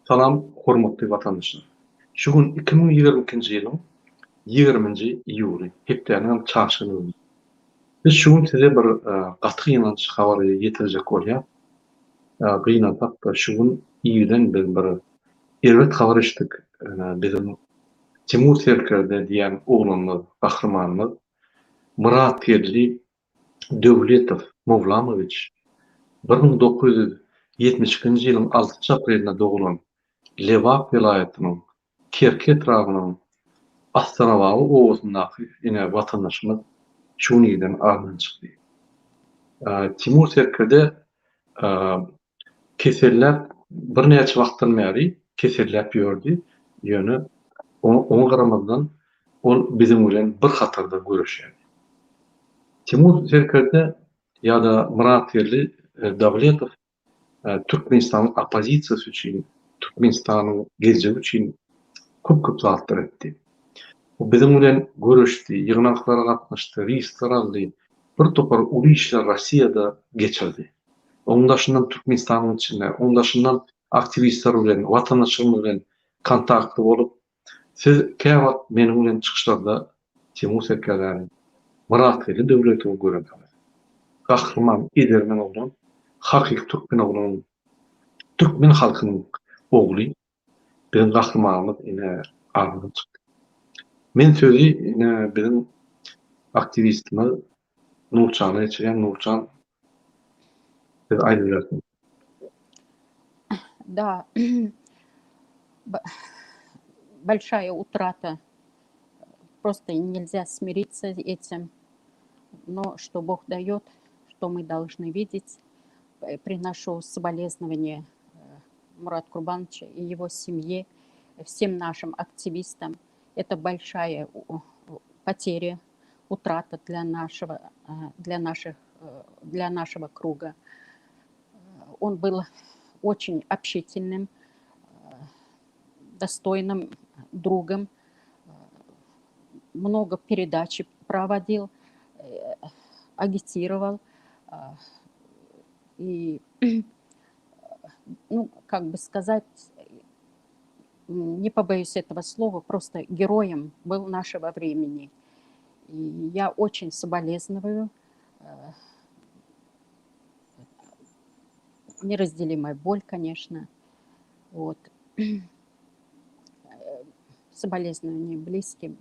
Salam, hormatly vatandaşlar. Şugun 2022-nji ýylyň 20-nji iýuly, hepdeniň çarşyny. Biz şugun size bir gaty ýynanç habary ýetirjek bolýar. Gynansak da şugun iýiden bir erwet habar eşitdik. Bizim Timur Serkerde diýen oglumyz, gahrmanymyz Murat Terli Döwletow Mowlamowyç 1972-nji ýylyň 6 aprelinde dogulan Lewap vilayatynyň Kerket raýonunyň Astanabawy owuzundaky ine watandaşymyz şuň ýerden ardan çykdy. Timur Serkerde keseller bir näçe wagtdan bäri keselläp ýördi. Ýöne oňa garamazdan ol bizim bilen bir hatarda görüşýärdi. Timur Serkerde ýa-da Murat Terli Döwletow Türkmenistanyň opozisiýasy üçin, Türkmenistanyň geljegi üçin köp zatlar etdi. O bizim bilen görüşdi, ýygnaklara gatnaşdy, reýsler aldy. Bir topar uly işler Rossiýada geçirdi. Oňdaşyndan Türkmenistanyň içinde, oňdaşyndan aktivistler bilen, watandaşlarymyz bilen kontaktly bolup, siz käwagt meniň bilen çykyşlarda Timur Serkerdäni Murat Terli Döwletow görýärsiňiz. Gahrman, edermen bolan, hakyky türkmen bolan, türkmen halkynyň ogly, bizim gahrmanymyz ine ardan çykdy. Men sözi ine bizim aktivistimiz Nurçana geçirýän. Nurçan, siz aýdylarsynız. Да, большая утрата. Просто нельзя смириться с этим. Но что Бог дает, что мы должны видеть. Приношу соболезнования Мурату Курбановичу и его семье, всем нашим активистам. Это большая потеря, утрата для нашего круга. Он был очень общительным, достойным другом, много передач проводил, агитировал и, ну, как бы сказать, не побоюсь этого слова, просто героем был нашего времени. И я очень соболезную, неразделимая боль, конечно. Вот. Соболезнования близким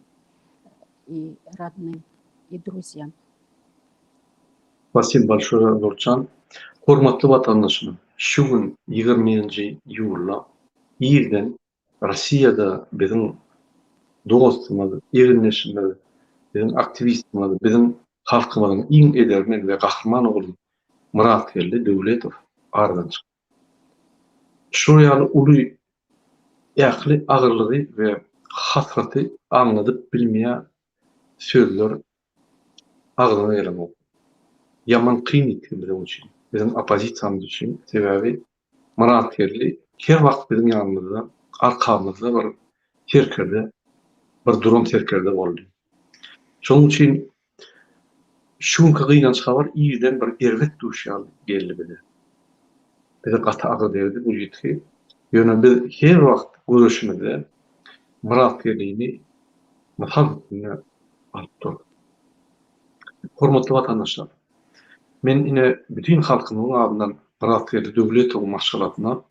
и родным, и друзьям. Спасибо большое, Нурчан. Hormatly vatandaşlar, şu gün 20-nji ýylda ýerden Rossiýada bizim dostumyz, ýerleşimiz, bizim aktivistimiz, bizim halkymyzyň iň edermen we gahrman ogly Murat Terli Döwletow ardan çykdy. Şu ýaly uly ýakly agyrlygy we hasraty anladyp bilmeýän sözler agzyna gelen. Yaman kıymetli bizim için, bizim opozisiyamız için. Sebebi Murat Terli her wagt bizim ýanymyzda, arkamyzda bir Serkerde, bir durum Serkerde boldy. Şonuň üçin şuňky gynanç habar ýerden bir erwet duşýan geldi bize. Bize gaty agy berdi bu ýetki. Ýöne biz her wagt görüşmede Murat Terli'ni muhabbetine alyp durdy. Hormatly vatandaşlar, men ine bütün halkymyň adyndan Murat Terli Döwletow maşgalatyna,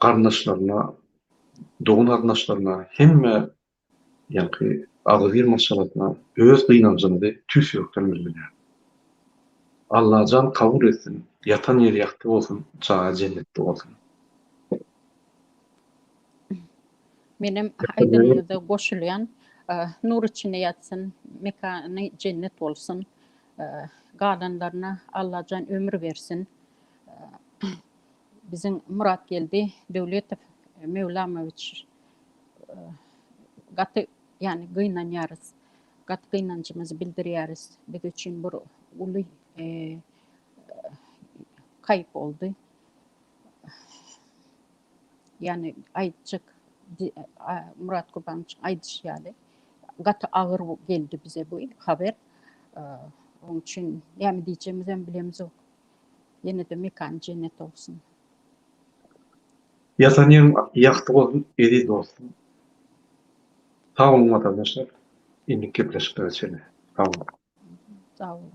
garnaşlaryna, dogun garnaşlaryna, hemme ýa-ni agyr maşgalatyna öz gynanjyny tüýsürekden bildirýär. Allah can kabul etsin, yatan ýeri ýakty bolsun, çağa jennetde bolsun. Benim aydınlıda goşulyan, nur içine yatsın, mekanı cennet olsun, gadanlarına Allah can ömür versin. Bizim Murat geldi, Döwletow Mowlamowyç gatı yani gynanýarys, gatı gynanjymyzy bildirýäris. Biz üçin bir uly kayıp oldu. Yani aýtjak Murat Kurbanowicz aýdýardy. Gatı agyr geldi bize bu haber. Onun için yani diyeceğimizden bilemiz yok. Yine de mekan cennet olsun. Yasanın yaktı olsun, eri dostum. Sağ olun vatandaşlar. İndik kepleşip seni. Sağ olun. Sağ olun.